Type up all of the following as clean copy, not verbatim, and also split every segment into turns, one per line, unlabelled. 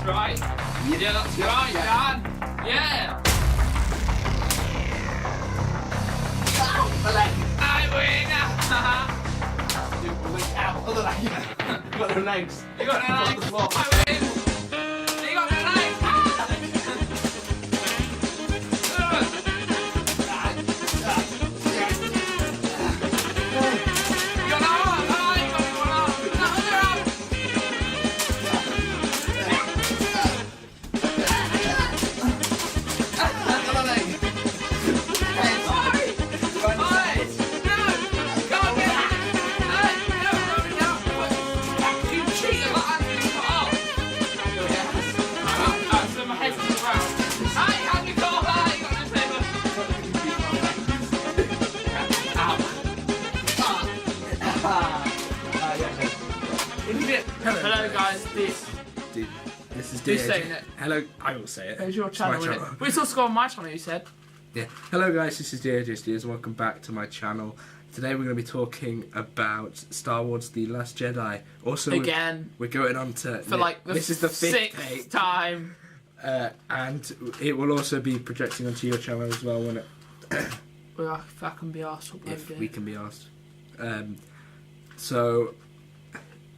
right. Yeah, that's right, Dan. Yeah. I win.
Dude, out. Other leg. You got no legs.
You got no legs. I win. You got no legs. Hello guys,
this is
Who's saying it?
Hello, I will say it.
It's your channel, isn't it?
channel.
But it's also on my channel, you said.
Yeah. Hello guys, this is Jedi, and welcome back to my channel. Today we're going to be talking about Star Wars The Last Jedi. Also,
again.
We're going on to...
For like the
this is the
sixth
take.
time.
And it will also be projecting onto your channel as well when it...
Well, if I can be asked,
if we can be asked. So,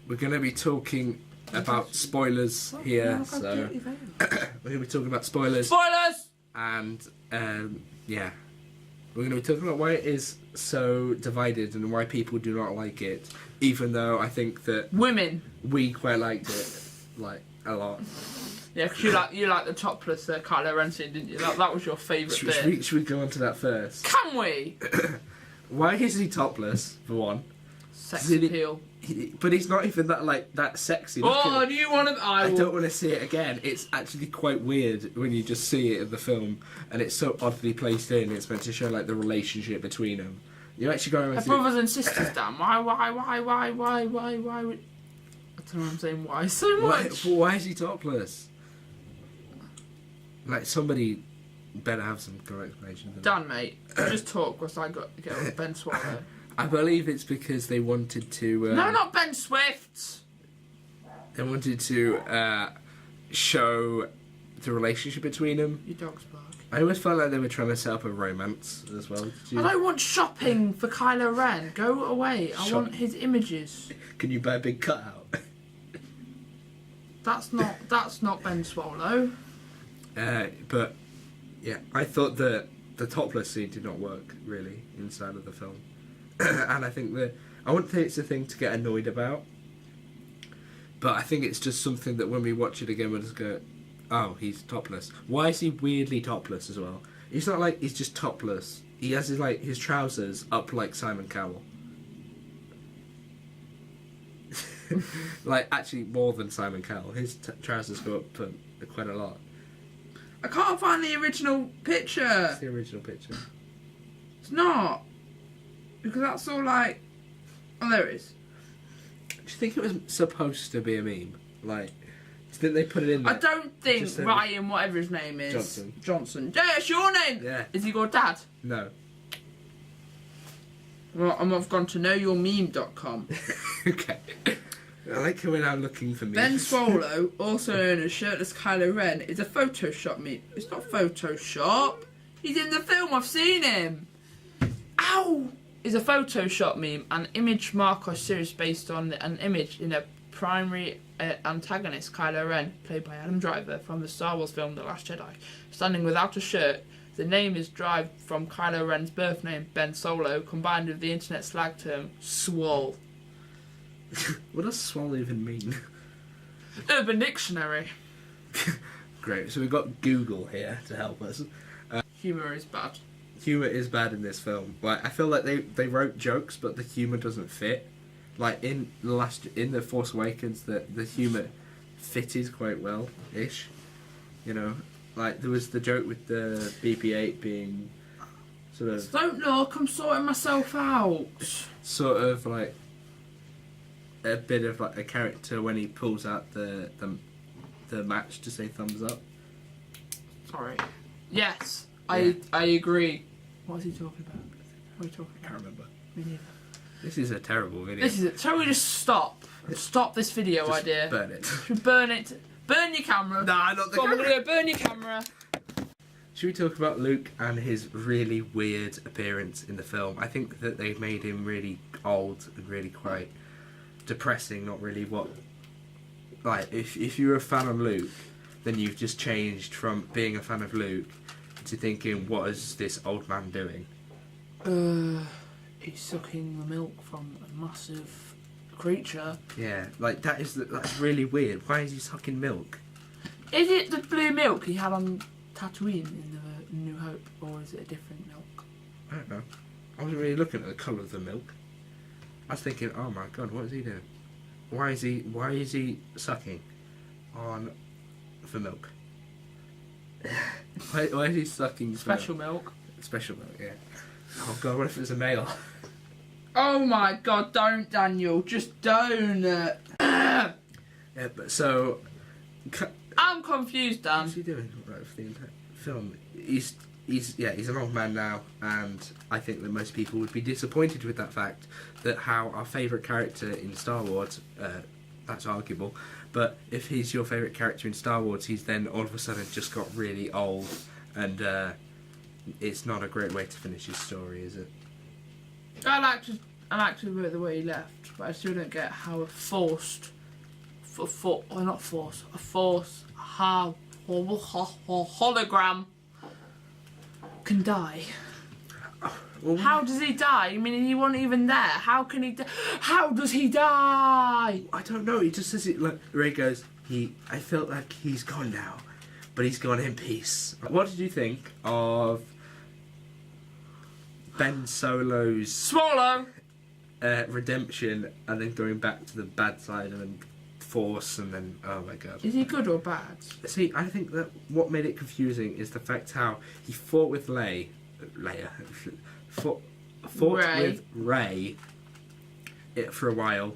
we're going to be talking about spoilers here. So, we're going to be talking about spoilers.
Spoilers!
And, yeah. We're going to be talking about why it is so divided and why people do not like it. Even though I think that...
Women.
We quite liked it. Like, a lot.
Yeah, because you like the topless Kylo Ren scene, didn't you? That was your favourite bit.
Should we go on to that first?
Can we?
Why is he topless, for one?
Sex appeal.
But he's not even that sexy.
Oh, do you want to...
I don't want to see it again. It's actually quite weird when you just see it in the film, and it's so oddly placed in. It's meant to show like the relationship between them. You actually go around.
They're brothers and sisters, Dan. Why? I don't know what I'm saying. Why so much?
Why is he topless? Like, somebody better have some good explanation.
Dan, mate, just talk, because I got to get on Ben Swallow.
I believe it's because they wanted to...
no, not Ben Swift!
They wanted to show the relationship between them.
Your dog's bark.
I always felt like they were trying to set up a romance as well.
I don't want shopping for Kylo Ren. Go away. I want his images.
Can you buy a big cutout?
That's not Ben Swallow.
But yeah, I thought that the topless scene did not work really inside of the film, and I think that I wouldn't think it's a thing to get annoyed about, but I think it's just something that when we watch it again, we'll just go, "Oh, he's topless. Why is he weirdly topless as well? It's not like he's just topless. He has his trousers up like Simon Cowell." Like, actually more than Simon Cowell. His trousers go up quite a lot.
I can't find the original picture.
It's the original picture.
It's not. Because that's all like... Oh, there it is.
Do you think it was supposed to be a meme? Like, did they put it in there?
I don't think Ryan, whatever his name is... Johnson. Yeah, it's your name!
Yeah.
Is he your dad?
No.
Well, I've gone to knowyourmeme.com.
Okay. I like when I'm looking for memes.
Ben Swallow, also known as Shirtless Kylo Ren, is a Photoshop meme. It's not Photoshop. He's in the film. I've seen him. Ow! Is a Photoshop meme, an image marker series based on an image in a primary antagonist, Kylo Ren, played by Adam Driver from the Star Wars film The Last Jedi, standing without a shirt. The name is derived from Kylo Ren's birth name, Ben Solo, combined with the internet slang term, swole.
What does swallow even mean?
Urban Dictionary.
Great, so we've got Google here to help us.
Humour is bad.
Humour is bad in this film. Like, I feel like they wrote jokes, but the humour doesn't fit. Like, in The Force Awakens, the humour fitted quite well-ish. You know? Like, there was the joke with the BB-8 being sort of...
Don't look, I'm sorting myself out.
Sort of, like, a bit of, like, a character when he pulls out the match to say thumbs up.
Sorry. Yes,
Yeah.
I agree. What is he talking about? What are you talking about?
I can't remember.
Me neither.
This is a terrible video.
This is it. Shall we just stop? Stop this video
Just
idea.
burn it.
Should we burn it? Burn your camera.
Nah, not the
Come on,
camera.
we're gonna go burn your camera.
Should we talk about Luke and his really weird appearance in the film? I think that they've made him really old and really quite depressing. Not really what... Like, if you're a fan of Luke, then you've just changed from being a fan of Luke to thinking, what is this old man doing?
He's sucking the milk from a massive creature.
Yeah, like, that's really weird. Why is he sucking milk?
Is it the blue milk he had on Tatooine in the New Hope, or is it a different milk?
I don't know. I wasn't really looking at the colour of the milk. I was thinking, oh my god, what is he doing? Why is he sucking on the milk? why is he sucking
Special milk.
Special milk, yeah. Oh god, what if it's a male?
Oh my god, don't, Daniel. Just don't.
Yeah, but so...
I'm confused, Dan.
What's he doing right, for the entire film? He's an old man now, and I think that most people would be disappointed with that fact, that how our favourite character in Star Wars, that's arguable, but if he's your favourite character in Star Wars, he's then all of a sudden just got really old, and it's not a great way to finish his story, is it?
I like the way he left, but I still don't get how a forced hologram can die.
Well,
How does he die? I mean, he wasn't even there. How can he die? How does he die?
I don't know. He just says it like Ray goes. I felt like he's gone now, but he's gone in peace. What did you think of Ben Solo's
Swallow.
redemption and then going back to the bad side and then Force and then oh my god?
Is he good or bad?
See, I think that what made it confusing is the fact how he fought with fought
Ray.
with Ray for a while,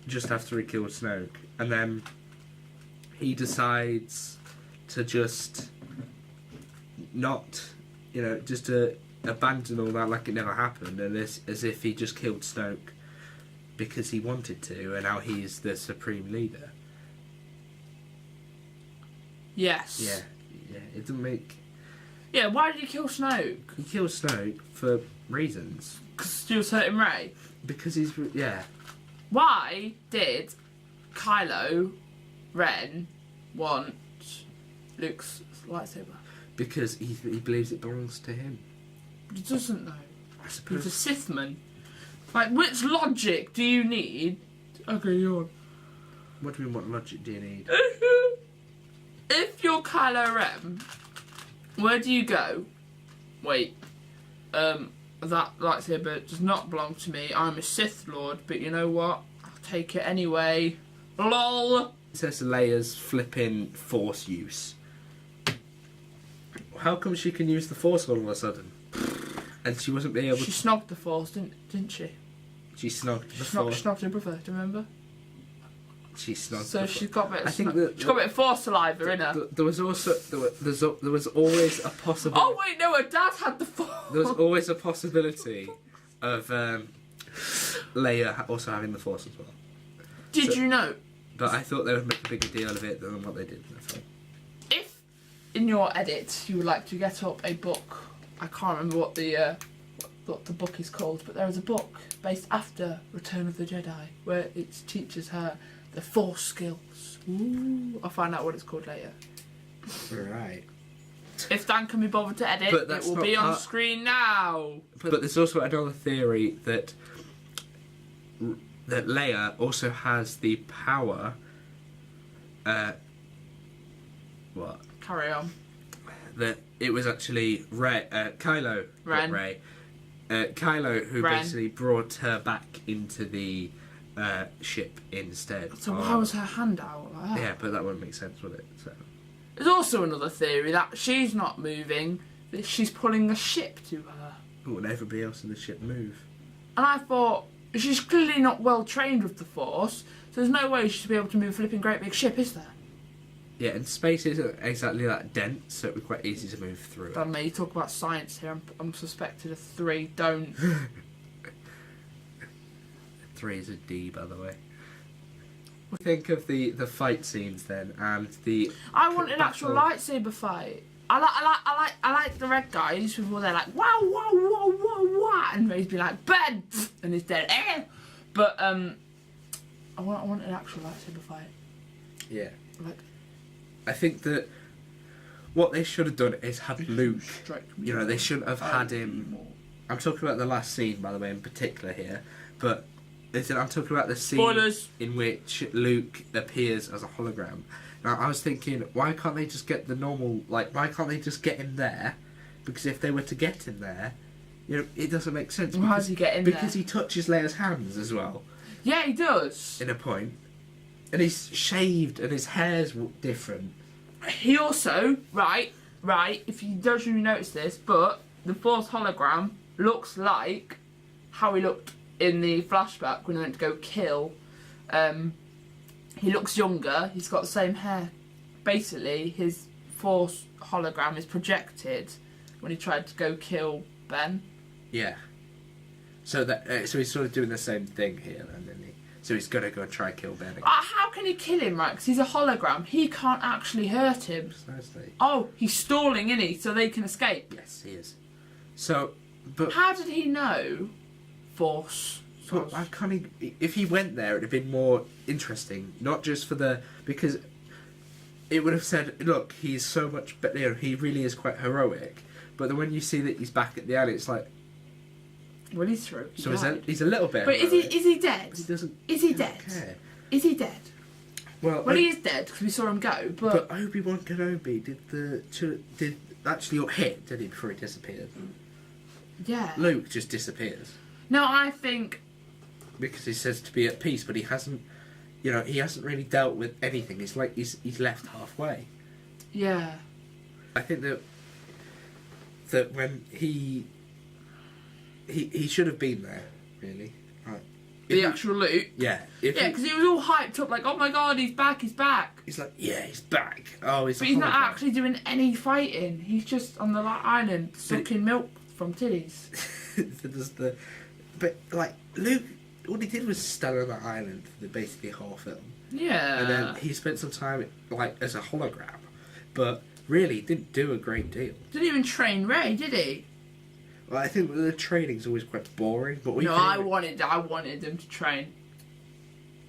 just after he killed Snoke, and then he decides to just not, just to abandon all that like it never happened, and as if he just killed Snoke because he wanted to, and now he's the supreme leader.
Yes.
Yeah, it doesn't make...
Yeah, why did he kill Snoke?
He killed Snoke for reasons.
Because he was hurting Ray?
Because he's... Yeah.
Why did Kylo Ren want Luke's lightsaber?
Because he believes it belongs to him.
But he doesn't, though.
I suppose...
He's a Sithman. Like, which logic do you need? Okay, yawn.
What do you mean, what logic do you need?
If you're Kylo Ren, where do you go? Wait, that lightsaber does not belong to me. I'm a Sith Lord, but you know what? I'll take it anyway. LOL!
It says Leia's flipping Force use. How come she can use the Force all of a sudden? And she wasn't able to...
She snogged the Force, didn't she?
She snogged the
She
Force.
snogged her brother, do you remember?
She snogged
So
the
she's got a bit of
she's got a
bit of Force saliva in her.
There was also... There was always a possibility...
Oh wait, no, her dad had the Force!
There was always a possibility of Leia also having the Force as well.
Did you know?
But I thought they would make a bigger deal of it than what they did in the film.
If, in your edit, you would like to get up a book, I can't remember what the book is called, but there is a book based after Return of the Jedi where it teaches her the Force skills. Ooh, I'll find out what it's called later.
Right.
If Dan can be bothered to edit,
But
it
that's
will
not
be on
part-
screen now.
But there's also another theory that Leia also has the power. What?
Carry on.
That it was actually Kylo,
Ren.
not Rey. Kylo who
Ren.
basically brought her back into the ship instead.
So why was her hand out like that?
Yeah, but that wouldn't make sense, would it? So.
There's also another theory that she's not moving, that she's pulling the ship to her.
Oh, and everybody else in the ship move.
And I thought, she's clearly not well trained with the Force, so there's no way she should be able to move a flipping great big ship, is there?
Yeah, and space isn't exactly that dense, so it'd be quite easy to move through it.
Damn me, you talk about science here, I'm suspected of 3, don't.
3 is a D, by the way. Think of the fight scenes then, and the.
I want an actual lightsaber fight. I like the red guys before they're like wow wow wow wow wow, and he's be like Ben, and he's dead. But I want an actual lightsaber fight.
Yeah.
Like,
I think that what they should have done is had Luke. You know, they shouldn't have had him. I'm talking about the last scene, by the way, in particular here, but I'm talking about the scene
Spoilers.
In which Luke appears as a hologram. Now, I was thinking, why can't they just get the normal, like, why can't they just get him there? Because if they were to get him there, you know, it doesn't make sense.
Why does he get in there?
Because he touches Leia's hands as well.
Yeah, he does.
In a point. And he's shaved and his hair's different.
He also, right, if you don't really notice this, but the Force hologram looks like how he looked in the flashback when he went to go kill. He looks younger, he's got the same hair. Basically, his Force hologram is projected when he tried to go kill Ben.
Yeah. So so he's sort of doing the same thing here, then, isn't he? So he's gonna go and try and kill Ben again.
How can he kill him, right? Because he's a hologram. He can't actually hurt him.
Precisely.
Oh, he's stalling, isn't he? So they can escape.
Yes, he is. So, but
how did he know Force?
But how can he? If he went there, it'd have been more interesting. Not just for the because it would have said, "Look, he's so much better. You know, he really is quite heroic." But then when you see that he's back at the alley, it's like,
well, he's through.
So he's a little bit.
But is he dead?
But he doesn't.
Is he dead?
Care.
Is he dead?
Well,
he is dead because we saw him go. But
Obi-Wan Kenobi did actually hit, did he, before he disappeared?
Yeah.
Luke just disappears.
No, I think
because he says to be at peace, but he hasn't. You know, he hasn't really dealt with anything. It's like he's left halfway.
Yeah.
I think that when he should have been there, really. Right.
The actual Luke?
Yeah.
Because he was all hyped up like, oh my god, he's back. He's like,
yeah, he's back. Oh,
but he's not actually doing any fighting. He's just on the island sucking milk from titties.
But, like, Luke, all he did was stand on that island for basically the whole film.
Yeah.
And then he spent some time, like, as a hologram. But really didn't do a great deal.
Didn't even train Rey, did he?
Well, I think the training's always quite boring. But
I wanted them to train.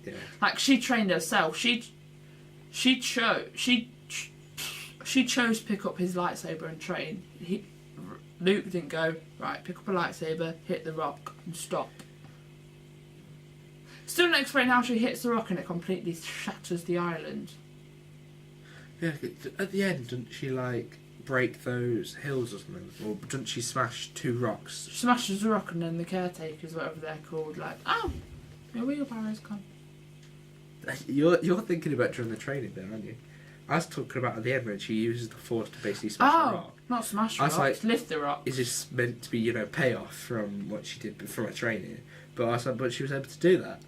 Yeah.
Like she trained herself. She chose to pick up his lightsaber and train. Luke didn't go right. Pick up a lightsaber, hit the rock, and stop. Still not explain how she hits the rock and it completely shatters the island.
Yeah, at the end, doesn't she, like, break those hills or something? Or doesn't she smash two rocks?
She smashes the rock and then the caretakers, whatever they're called, like, oh, your wheelbarrow's gone.
You're thinking about during the training then, aren't you? I was talking about at the end when she uses the Force to basically smash the rock.
Not smash the rock, like, lift the rock.
Is this meant to be, you know, payoff from what she did from her training? But I was like, but she was able to do that.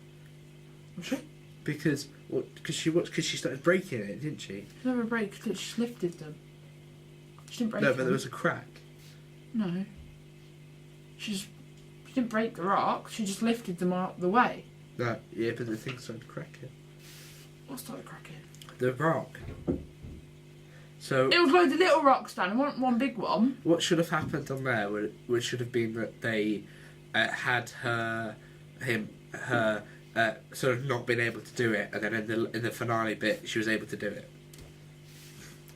Was she?
Because she started breaking it, didn't she?
She never broke. She just lifted them. She didn't break them.
No, but there was a crack.
No. She didn't break the rock. She just lifted them out the way.
No, yeah, but the thing started cracking.
What started cracking?
The rock. So
it was loads of little rocks, Dan. One big one.
What should have happened on there would should have been that they had her sort of not been able to do it, and then in the finale bit she was able to do it,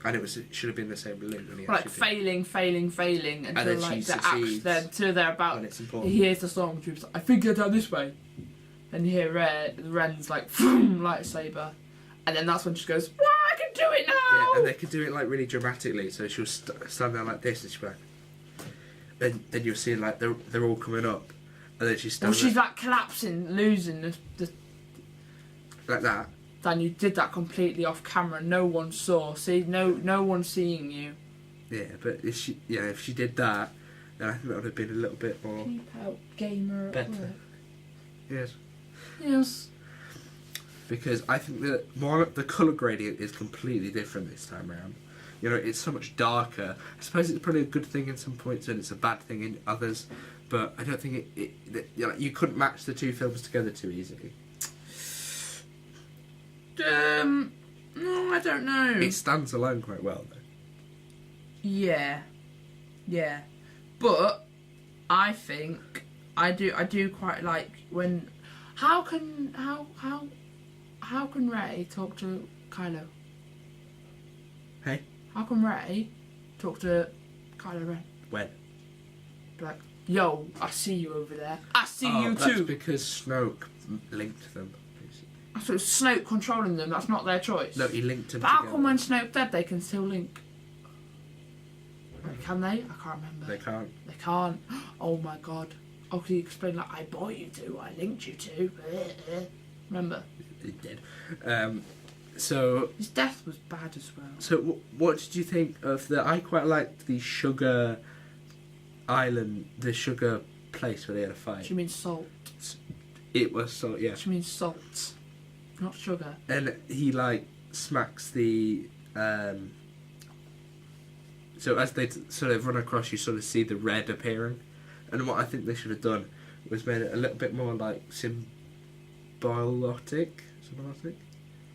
and it should have been the same with Luke when he
like failing until
then
like
she
until they're about. He hears the song, like, I think you're down this way, and you hear Ren's like lightsaber, and then that's when she goes, "Wow, I can do it now!"
Yeah, and they could do it like really dramatically. So she'll stand there like this, and she'll be like, and then you'll see like they're all coming up. And then she's
like collapsing, losing the
like that.
Dan, you did that completely off camera. No one saw. See, no one's seeing you.
Yeah, but if she did that, then I think that would have been a little bit more.
Keep out, gamer.
Better. Yes.
Yes.
Because I think that the colour gradient is completely different this time around. You know, it's so much darker. I suppose it's probably a good thing in some points and it's a bad thing in others. But I don't think you couldn't match the two films together too easily.
No, I don't know.
It stands alone quite well, though.
Yeah. But I think I do quite like when. How can Rey talk to Kylo?
Hey?
How can Rey talk to Kylo Ren?
When?
Be like, yo, I see you over there. I see you
that's
too.
because Snoke linked them.
So it's Snoke controlling them. That's not their choice.
No, he linked them
But how
together.
come when Snoke dead, they can still link? Can they? I can't remember.
They can't.
They can't. Oh my god. Oh, can you explain like I bought you to, I linked you to. Remember?
He did. So
His death was bad as well.
So what did you think of the? I quite liked the Sugar Island, the Sugar place where they had a fight.
She means salt.
It was salt, yeah.
She means salt, not sugar.
And he like smacks the. So as they sort of run across, you sort of see the red appearing, and what I think they should have done was made it a little bit more like symbiotic.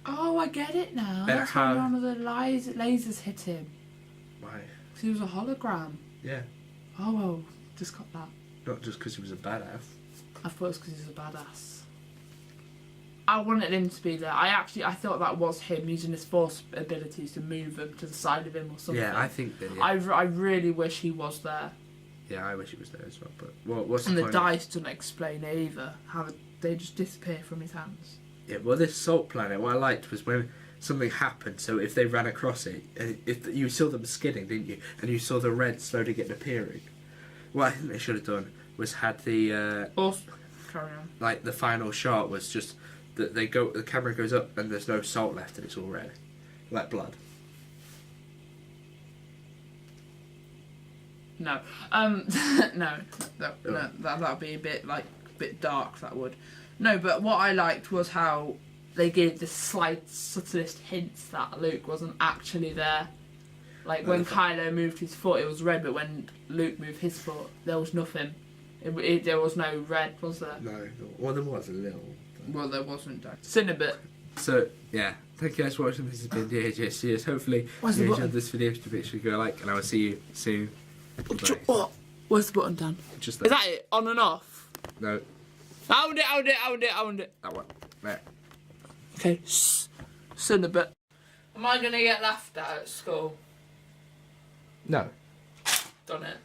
Oh, I get it now.
And
That's
how-
how one of the lasers hit him.
Why?
Because he was a hologram.
Yeah.
Oh, well, just got that.
Not just because he was a badass.
I thought it was because he's a badass. I wanted him to be there. I thought that was him using his force abilities to move him to the side of him or something.
Yeah, I think that. Yeah.
I really wish he was there.
Yeah, I wish he was there as well. But what's
And
the
the
point?
dice doesn't explain it either. How they just disappear from his hands.
Yeah, well, this salt planet, what I liked was when something happened. So if they ran across it, and if you saw them skidding, didn't you? And you saw the red slowly getting appearing. What I think they should have done was had the
Carry on.
like the final shot was just that the camera goes up and there's no salt left and it's all red, like blood.
No. No, that'd be a bit dark. That would. No, but what I liked was how they gave the slight, subtlest hints that Luke wasn't actually there. Like when Kylo moved his foot, it was red, but when Luke moved his foot, there was nothing. There was no red, was there?
No, well there was a little.
Well, there wasn't. Cinnabit.
So yeah, thank you guys for watching. This has been DHSCS. Hopefully
Where's
you
the
enjoyed
button?
this video. Make sure you go like, and I will see you soon. Bye.
What? Where's the button, Dan?
Just
Is
that.
that it? On and off?
No,
Hold it.
that one. There.
Okay. Cinnabit. Am I going to get laughed at school?
No.
Done it.